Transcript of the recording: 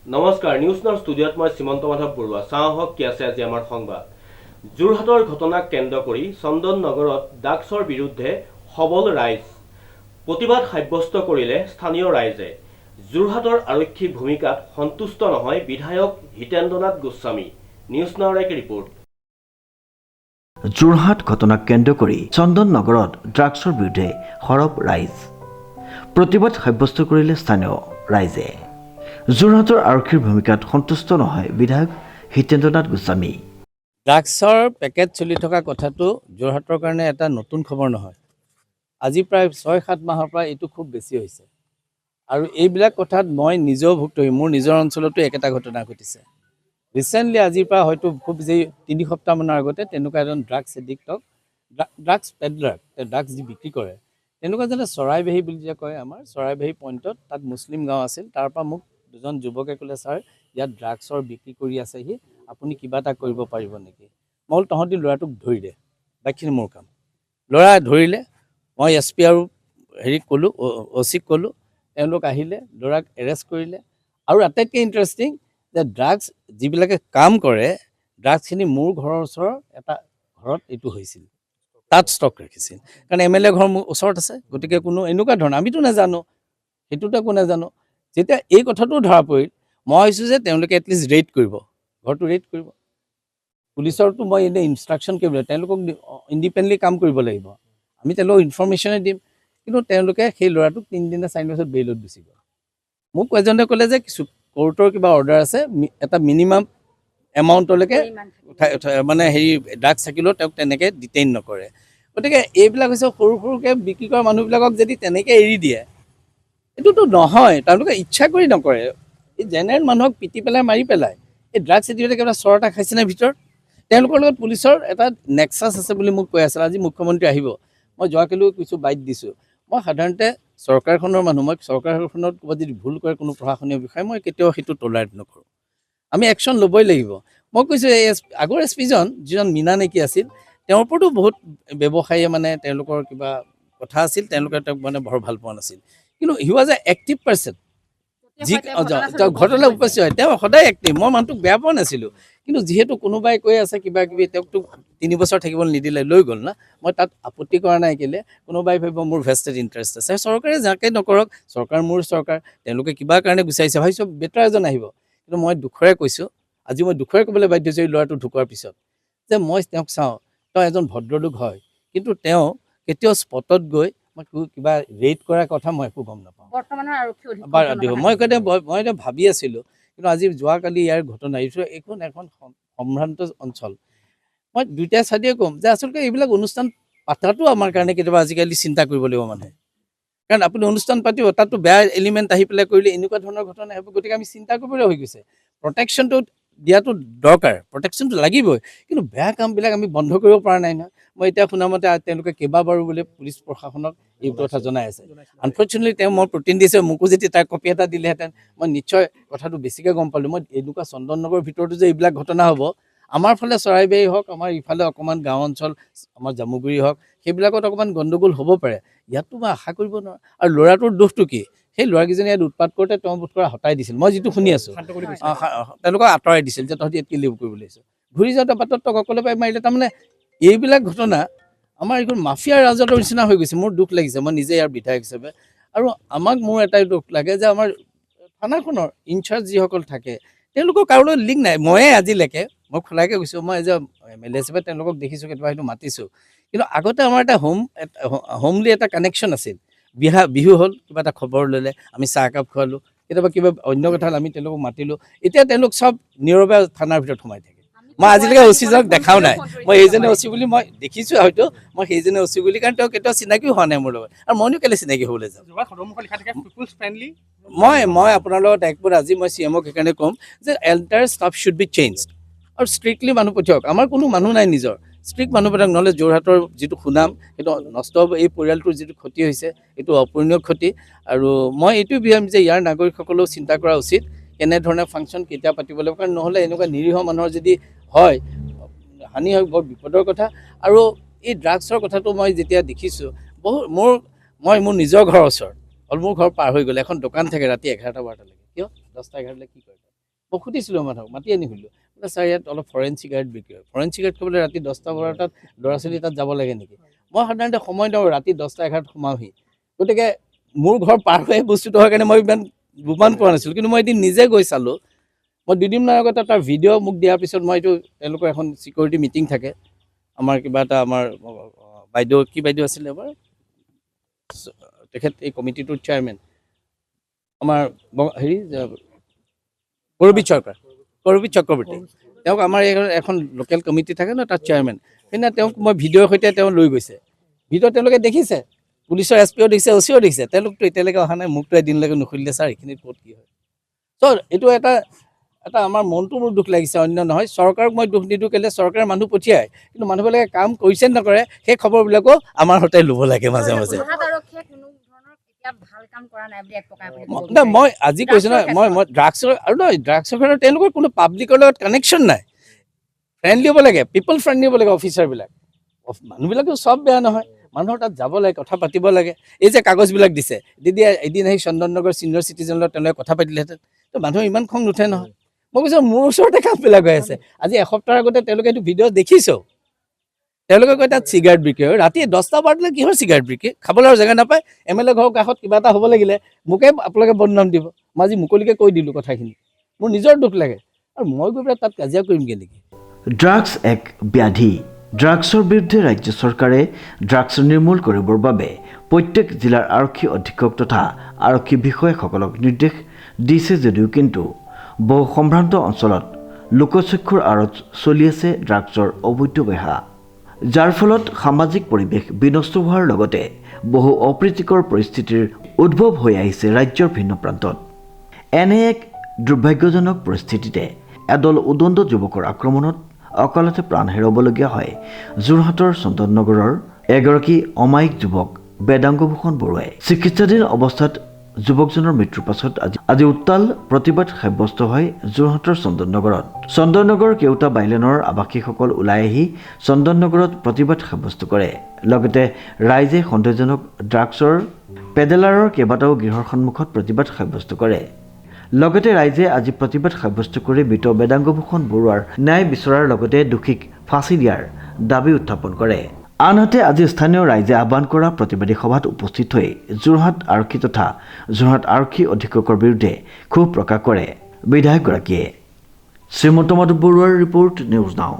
নমস্কাৰ news now ষ্টুডিঅ'ত মই শ্ৰীমন্ত মাধৱ বৰুৱা চাওঁহক কি আছে আজি আমাৰ সংবাদ যোৰহাটৰ ঘটনাক কেন্দ্ৰ কৰি চন্দন নগৰত ড্ৰাগছৰ বিৰুদ্ধে সবল ৰাইজ প্ৰতিবাদ সাব্যস্ত কৰিলে স্থানীয় ৰাইজে যোৰহাটৰ আৰক্ষীৰ ভূমিকাত সন্তুষ্ট নহয় বিধায়ক হিতেন্দ্ৰনাথ গোস্বামী নিউজ নাওৰ এক ৰিপৰ্ট যোৰহাট ঘটনাক কেন্দ্ৰ কৰি চন্দন নগৰত ড্ৰাগছৰ বিৰুদ্ধে সৰব ৰাইজ প্ৰতিবাদ সাব্যস্ত কৰিলে স্থানীয় ৰাইজে যোৰহাটৰ আৰক্ষীৰ ভূমিকাত সন্তুষ্ট নহয় বিধায়ক হিতেন্দ্ৰনাথ গোস্বামী ড্ৰাগছৰ পেকেট চলি থকা কথাটো যোৰহাটৰ কাৰণে এটা নতুন খবৰ নহয় আজি প্ৰায় ৬-৭ মাহৰ পৰা এইটো খুব বেছি হৈছে আৰু এইবিলাক কথাত মই নিজেও ভুক্তভোগী মোৰ নিজৰ অঞ্চলতো একেটা ঘটনা ঘটিছে ৰিচেণ্টলি আজিৰ পৰা হয়তো খুব যে ৩ সপ্তাহমানৰ আগতে তেনেকুৱা এজন ড্ৰাগছ এডিক্টক ড্ৰাগছ পেডলাৰ ড্ৰাগছ যি বিক্ৰী কৰে তেনেকুৱা যেনে চৰাইবাহী বুলি যে কয় আমাৰ চৰাইবাহী পইণ্টত তাত মুছলিম গাঁও আছিল তাৰ পৰা মোক দুজন যুৱকে ক'লে ছাৰ ইয়াত ড্ৰাগছৰ বিক্ৰী কৰি আছেহি আপুনি কিবা এটা কৰিব পাৰিব নেকি মই তহঁতি ল'ৰাটোক ধৰি দে বাকীখিনি মোৰ কাম ল'ৰা ধৰিলে মই এছ পি আৰু হেৰিক ক'লোঁ অচিক ক'লোঁ তেওঁলোক আহিলে ল'ৰাক এৰেষ্ট কৰিলে আৰু আটাইতকৈ ইণ্টাৰেষ্টিং যে ড্ৰাগছ যিবিলাকে কাম কৰে ড্ৰাগছখিনি মোৰ ঘৰৰ ওচৰৰ এটা ঘৰত এইটো হৈছিল তাত ষ্টক ৰাখিছিল কাৰণ MLA ঘৰ মোৰ ওচৰত আছে গতিকে কোনো এনেকুৱা ধৰণৰ আমিতো নাজানো সেইটোতো একো নাজানো যেতিয়া এই কথাটো ধৰা পৰিল মই ভাবিছোঁ যে তেওঁলোকে এটলিষ্ট ৰেড কৰিব ঘৰটো ৰেড কৰিব পুলিচৰটো মই এনেই ইনষ্ট্ৰাকশ্যন কৰিব তেওঁলোকক ইণ্ডিপেণ্ডেণ্টলি কাম কৰিব লাগিব আমি তেওঁলোকক ইনফৰ্মেশ্যনে দিম কিন্তু তেওঁলোকে সেই ল'ৰাটোক 3 দিনে 4 বছৰ বেইলত গুচি গ'ল মোক এজনে ক'লে যে কিছু কোৰ্টৰ কিবা অৰ্ডাৰ আছে এটা মিনিমাম এমাউণ্টলৈকে মানে হেৰি ড্ৰাগছ থাকিলেও তেওঁক তেনেকৈ ডিটেইন নকৰে গতিকে এইবিলাক হৈছে সৰু সৰুকৈ বিক্ৰী কৰা মানুহবিলাকক যদি তেনেকৈ এৰি দিয়ে এইটোতো নহয় তেওঁলোকে ইচ্ছা কৰি নকৰে এই জেনেৰেল মানুহক পিটি পেলাই মাৰি পেলাই এই ড্ৰাগছ এডিক্টে কিবা চৰ এটা খাইছেনে ভিতৰত তেওঁলোকৰ লগত পুলিচৰ এটা নেক্সাছ আছে বুলি মোক কৈ আছিল আজি মুখ্যমন্ত্ৰী আহিব মই যোৱাকালিও কিছু বাইট দিছোঁ মই সাধাৰণতে চৰকাৰখনৰ মানুহ মই চৰকাৰখনত ক'ৰবাত যদি ভুল কৰে কোনো প্ৰশাসনীয় বিষয়ে মই কেতিয়াও সেইটো টলাৰেট নকৰোঁ আমি একশ্যন ল'বই লাগিব মই কৈছোঁ এই আগৰ SP জন যিজন মীনা নেকি আছিল তেওঁৰ ওপৰতো বহুত ব্যৱসায়ীয়ে মানে তেওঁলোকৰ কিবা কথা আছিল তেওঁলোকে তেওঁক মানে বৰ ভাল পোৱা নাছিল কিন্তু he was a active person যি ঘটনা উপস্থিত হয় তেওঁ সদায় এক্টিভ মই মানুহটোক বেয়া পোৱা নাছিলোঁ কিন্তু যিহেতু কোনোবাই কৈ আছে কিবা কিবি তেওঁকতো 3 বছৰ থাকিবলৈ নিদিলে লৈ গ'ল না মই তাত আপত্তি কৰা নাই কেলে কোনোবাই ভাবিব মোৰ ভেষ্টেড ইণ্টাৰেষ্ট আছে চৰকাৰে যাকে নকৰক চৰকাৰ মোৰ চৰকাৰ তেওঁলোকে কিবা কাৰণে গুচাইছে ভাবিছোঁ বেটাৰ এজন আহিব কিন্তু মই দুখৰে কৈছোঁ আজি মই দুখৰে ক'বলৈ বাধ্য হৈছোঁ এই ল'ৰাটো ঢুকোৱাৰ পিছত যে মই তেওঁক চাওঁ তেওঁ এজন ভদ্ৰলোক হয় কিন্তু তেওঁ কেতিয়াও স্পটত গৈ মই কিবা ৰেড কৰাৰ কথা মই একো গম নাপাওঁ মই এতিয়া ভাবি আছিলোঁ কিন্তু আজি যোৱাকালি ইয়াৰ ঘটনা এইখন এখন সম্ভ্ৰান্ত অঞ্চল মই দুইটা চাইডে ক'ম যে আচলতে এইবিলাক অনুষ্ঠান পাতাটো আমাৰ কাৰণে কেতিয়াবা আজিকালি চিন্তা কৰিব লাগিব মানুহে কাৰণ আপুনি অনুষ্ঠান পাতিব তাতো বেয়া এলিমেণ্ট আহি পেলাই কৰিলে এনেকুৱা ধৰণৰ ঘটনা হ'ব গতিকে আমি চিন্তা কৰিবলৈ হৈ গৈছে প্ৰটেকশ্যনটো দিয়াটো দৰকাৰ প্ৰটেকশ্যনটো লাগিবই কিন্তু বেয়া কামবিলাক আমি বন্ধ কৰিব পৰা নাই নহয় মই এতিয়া শুনামতে তেওঁলোকে কেইবাবাৰো বোলে পুলিচ প্ৰশাসনক এই কথা জনাই আছে আনফৰ্চুনেটলি তেওঁ মই প্ৰতিনিধি হিচাপে মোকো যদি তাৰ কপি এটা দিলেহেঁতেন মই নিশ্চয় কথাটো বেছিকৈ গম পালোঁ মই এনেকুৱা চন্দন নগৰৰ ভিতৰতো যে এইবিলাক ঘটনা হ'ব আমাৰ ফালে চৰাইবাহী হওক আমাৰ ইফালে অকণমান গাঁও অঞ্চল আমাৰ জামুগুৰি হওক সেইবিলাকত অকণমান গণ্ডগোল হ'ব পাৰে ইয়াততো মই আশা কৰিব নোৱাৰোঁ আৰু ল'ৰাটোৰ দোষটো কি সেই ল'ৰাকেইজনী ইয়াত উৎপাত কৰোঁতে তেওঁ বোধ কৰা হটাই দিছিল মই যিটো শুনি আছোঁ তেওঁলোকক আঁতৰাই দিছিল যে তহঁতি ইয়াত লিভ কৰিবলৈ আহিছোঁ ঘূৰি যাওঁতে বাটত তক অকলে পাই মাৰিলে তাৰমানে এইবিলাক ঘটনা আমাৰ এইখন মাফিয়া ৰাজত্বৰ নিচিনা হৈ গৈছে মোৰ দুখ লাগিছে মই নিজে ইয়াৰ বিধায়ক হিচাপে আৰু মোৰ এটাই দুখ লাগে যে আমাৰ থানাখনৰ ইনচাৰ্জ যিসকল থাকে তেওঁলোকৰ কাৰোলৈ লিংক নাই ময়ে আজিলৈকে মই খোলাকৈ কৈছোঁ মই এজ এ MLA হিচাপে তেওঁলোকক দেখিছোঁ কেতিয়াবা সেইটো মাতিছোঁ কিন্তু আগতে আমাৰ এটা হোমলি এটা কানেকশ্যন আছিল বিহু হ'ল কিবা এটা খবৰ ল'লে আমি চাহ একাপ খোৱালোঁ কেতিয়াবা কিবা অন্য কথা আমি তেওঁলোকক মাতিলোঁ এতিয়া তেওঁলোক চব নীৰৱে থানাৰ ভিতৰত সোমাই থাকে মই আজিলৈকে OCজনক দেখাও নাই মই এইজনে OC বুলি মই দেখিছোঁ হয়তো মই সেইজনে OC বুলি কাৰণ তেওঁ কেতিয়াও চিনাকিও হোৱা নাই মোৰ লগত আৰু মইনো কেলৈ চিনাকি হ'বলৈ যাওঁ মই আপোনাৰ লগত একবাৰ আজি মই CMক সেইকাৰণে ক'ম যে entire staff should be changed আৰু ষ্ট্ৰিক্টলি মানুহ পঠিয়াওক আমাৰ কোনো মানুহ নাই নিজৰ ষ্ট্ৰিক্ট মানুহ পঠিয়াওক নহ'লে যোৰহাটৰ যিটো সুনাম সেইটো নষ্ট হ'ব এই পৰিয়ালটোৰ যিটো ক্ষতি হৈছে এইটো অপূৰণীয় ক্ষতি আৰু মই এইটোৱে বিচাৰিম যে ইয়াৰ নাগৰিকসকলেও চিন্তা কৰা উচিত কেনেধৰণে ফাংচন কেতিয়া পাতিব লাগিব কাৰণ নহ'লে এনেকুৱা নিৰীহ মানুহৰ যদি হয় হানি হয় বৰ বিপদৰ কথা আৰু এই ড্ৰাগছৰ কথাটো মই যেতিয়া দেখিছোঁ মই মোৰ নিজৰ ঘৰৰ ওচৰত মোৰ ঘৰ পাৰ হৈ গ'লে এখন দোকান থাকে ৰাতি 11টা 12টালৈকে কিয় 10টা 11টালৈকে কি কৰে মই সুধিছিলোঁ মানুহক, মাতি আনি সুধিলোঁ, বোলে ছাৰ ইয়াত অলপ ফৰেইন চিগাৰেট বিক্ৰী হয়, ফৰেইন চিগাৰেট খাবলৈ ৰাতি 10টা-12টাত ল'ৰা ছোৱালী তাত যাব লাগে নেকি? মই সাধাৰণতে সময় দিওঁ, ৰাতি 10টা-11টাত সোমাওহি। গতিকে মোৰ ঘৰ পাৰ হৈ বস্তুটো হয় কাৰণে মই ইমান গুমান পোৱা নাছিলোঁ, কিন্তু মই এদিন নিজে গৈ চালোঁ। মই 2দিনমানৰ আগতে তাৰ ভিডিঅ' মোক দিয়াৰ পিছত মই এইটো তেওঁলোকৰ এখন ছিকিউৰিটি মিটিং থাকে, আমাৰ কিবা এটা আমাৰ বাইদেউ কি বাইদেউ আছিলে এবাৰ, তেখেত এই কমিটিটোৰ চেয়াৰমেন আমাৰ হেৰি কৰবীত চক্ৰৱৰ্তী, তেওঁক আমাৰ এখন লোকেল কমিটি থাকে ন, তাত চেয়াৰমেন। সেইদিনা তেওঁক মই ভিডিঅ'ৰ সৈতে তেওঁ লৈ গৈছে, ভিডিঅ' তেওঁলোকে দেখিছে, পুলিচৰ SP দেখিছে, OC দেখিছে, তেওঁলোকতো এতিয়ালৈকে অহা নাই, মোকতো এদিনলৈকে নুসুধিলে ছাৰ এইখিনিত ক'ত কি হয়। চ' এইটো এটা আমাৰ মনটো মোৰ দুখ লাগিছে, অন্য নহয়। চৰকাৰক মই দুখ নিদিওঁ, কেলৈ চৰকাৰে মানুহ পঠিয়ায়, কিন্তু মানুহবিলাকে কাম কৰিছে নকৰে সেই খবৰবিলাকো আমাৰ সৈতে ল'ব লাগে মাজে মাজে। মই আজি কৈছোঁ নহয়, মই ড্ৰাগছৰ আৰু নহয়, ড্ৰাগছৰ ক্ষেত্ৰত তেওঁলোকৰ কোনো পাব্লিকৰ লগত কানেকশ্যন নাই। ফ্ৰেণ্ডলি হ'ব লাগে, পিপল ফ্ৰেণ্ডলি হ'ব লাগে অফিচাৰবিলাক। মানুহবিলাকেও চব বেয়া নহয়, মানুহৰ তাত যাব লাগে, কথা পাতিব লাগে। এই যে কাগজবিলাক দিছে, এদিন আহি চন্দন নগৰ ছিনিয়ৰ চিটিজেনৰ লগত তেওঁলোকে কথা পাতিলেহেঁতেন, তো মানুহৰ ইমান খং নুঠে নহয়। মই কৈছোঁ মোৰ ওচৰতে কামবিলাক হৈ আছে। আজি এসপ্তাহৰ আগতে তেওঁলোকে এইটো ভিডিঅ' দেখিছোঁ, তেওঁলোকে কয় তাত চিগাৰেট বিক্ৰী হয়। ৰাতি 10টা-12টালৈ কিহৰ চিগাৰেট বিক্ৰী? খাবলৈ আৰু জেগা নাপায়। MLA ঘৰৰ কাষত কিবা এটা হ'ব লাগিলে মোকে আপোনালোকে বদনাম দিব। মই আজি মুকলিকৈ কৈ দিলোঁ কথাখিনি, মোৰ নিজৰ দুখ লাগে। আৰু মই গৈ পেলাই তাত কাজিয়া কৰিমগৈ নেকি? ড্ৰাগছ এক ব্যাধি। ড্ৰাগছৰ বিৰুদ্ধে ৰাজ্য চৰকাৰে ড্ৰাগছ নিৰ্মূল কৰিবৰ বাবে প্ৰত্যেক জিলাৰ আৰক্ষী অধীক্ষক তথা আৰক্ষী বিষয়াসকলক নিৰ্দেশ দিছে যদিও কিন্তু বহু সম্ভ্ৰান্ত অঞ্চলত লোকচক্ষুৰ আঁৰত চলি আছে ড্ৰাগছৰ অবৈধ বেহা, যাৰ ফলত সামাজিক পৰিৱেশ বিনষ্ট হোৱাৰ লগতে বহু অপ্ৰীতিকৰ পৰিস্থিতিৰ উদ্ভৱ হৈ আহিছে ৰাজ্যৰ ভিন্ন প্ৰান্তত। এনে এক দুৰ্ভাগ্যজনক পৰিস্থিতিতে এদল উদণ্ড যুৱকৰ আক্ৰমণত অকালতে প্ৰাণ হেৰুৱাবলগীয়া হয় যোৰহাটৰ চন্দন নগৰৰ এগৰাকী অমায়িক যুৱক বেদাংগভূষণ বৰুৱাই। চিকিৎসাধীন অৱস্থাত যুৱকজনৰ মৃত্যুৰ পাছত আজি উত্তাল প্ৰতিবাদ সাব্যস্ত হয় যোৰহাটৰ চন্দন নগৰত। চন্দন নগৰ কেওটা বাইলেনৰ আৱাসীসকল ওলাই আহি চন্দন নগৰত প্ৰতিবাদ সাব্যস্ত কৰে। লগতে ৰাইজে সন্দেহজনক ড্ৰাগছৰ পেডেলাৰৰ কেইবাটাও গৃহৰ সন্মুখত প্ৰতিবাদ সাব্যস্ত কৰে। লগতে ৰাইজে আজি প্ৰতিবাদ সাব্যস্ত কৰি মৃত বেদাংগভূষণ বৰুৱাৰ ন্যায় বিচৰাৰ লগতে দোষীক ফাঁচি দিয়াৰ দাবী উত্থাপন কৰে। আনহাতে আজি স্থানীয় ৰাইজে আহ্বান কৰা প্ৰতিবাদী সভাত উপস্থিত হৈ যোৰহাট আৰক্ষী তথা যোৰহাট আৰক্ষী অধীক্ষকৰ বিৰুদ্ধে ক্ষোভ প্ৰকাশ কৰে বিধায়কগৰাকীয়ে। শ্ৰীমন্ত মাধৱ বৰুৱাৰ ৰিপৰ্ট, নিউজ নাও।